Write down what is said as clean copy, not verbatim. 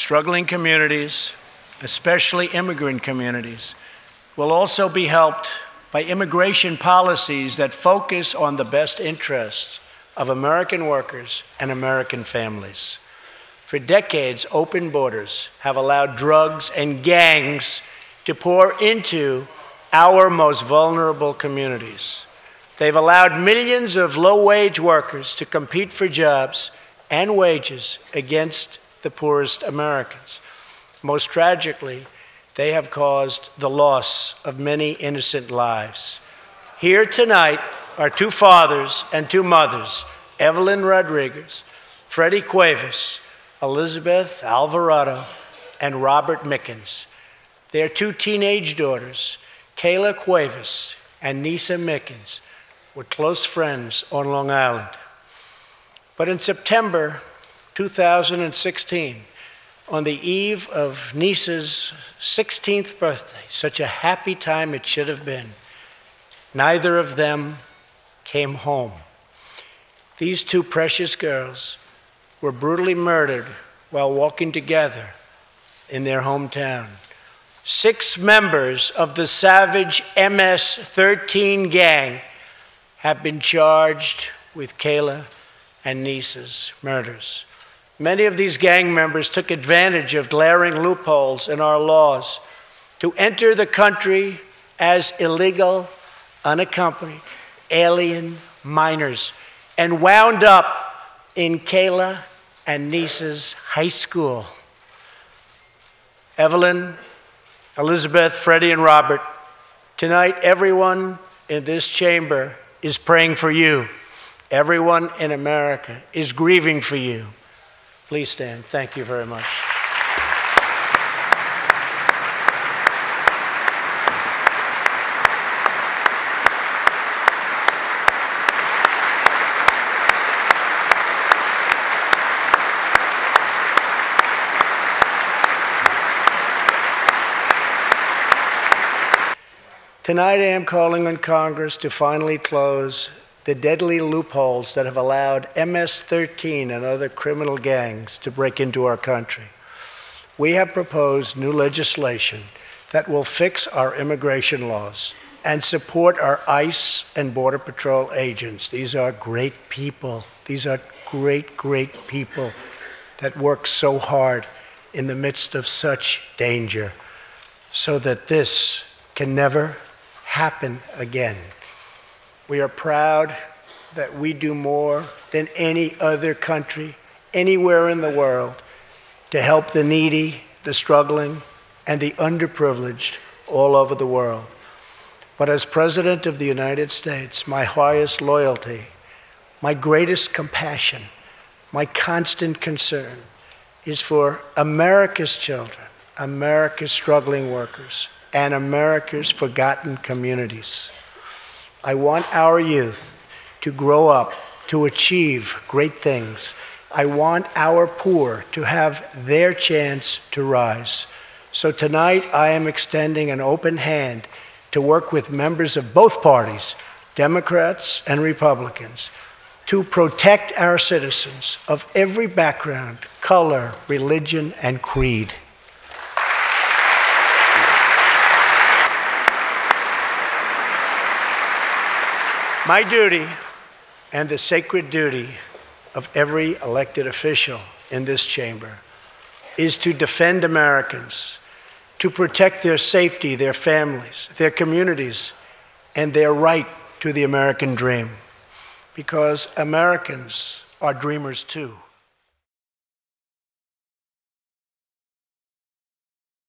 struggling communities, especially immigrant communities, will also be helped by immigration policies that focus on the best interests of American workers and American families. For decades, open borders have allowed drugs and gangs to pour into our most vulnerable communities. They've allowed millions of low-wage workers to compete for jobs and wages against the poorest Americans. Most tragically, they have caused the loss of many innocent lives. Here tonight are two fathers and two mothers, Evelyn Rodriguez, Freddie Cuevas, Elizabeth Alvarado, and Robert Mickens. Their two teenage daughters, Kayla Cuevas and Nisa Mickens, were close friends on Long Island. But in September 2016, on the eve of Nisa's 16th birthday, such a happy time it should have been, neither of them came home. These two precious girls were brutally murdered while walking together in their hometown. 6 members of the savage MS-13 gang have been charged with Kayla and Nisa's murders. Many of these gang members took advantage of glaring loopholes in our laws to enter the country as illegal, unaccompanied, alien minors and wound up in Kayla and Nisa's high school. Evelyn, Elizabeth, Freddie, and Robert, tonight everyone in this chamber is praying for you. Everyone in America is grieving for you. Please stand. Thank you very much. Tonight I am calling on Congress to finally close the deadly loopholes that have allowed MS-13 and other criminal gangs to break into our country. We have proposed new legislation that will fix our immigration laws and support our ICE and Border Patrol agents. These are great people. These are great, great people that work so hard in the midst of such danger so that this can never happen again. We are proud that we do more than any other country anywhere in the world to help the needy, the struggling, and the underprivileged all over the world. But as President of the United States, my highest loyalty, my greatest compassion, my constant concern is for America's children, America's struggling workers, and America's forgotten communities. I want our youth to grow up to achieve great things. I want our poor to have their chance to rise. So tonight I am extending an open hand to work with members of both parties, Democrats and Republicans, to protect our citizens of every background, color, religion, and creed. My duty, and the sacred duty of every elected official in this chamber, is to defend Americans, to protect their safety, their families, their communities, and their right to the American dream. Because Americans are dreamers too.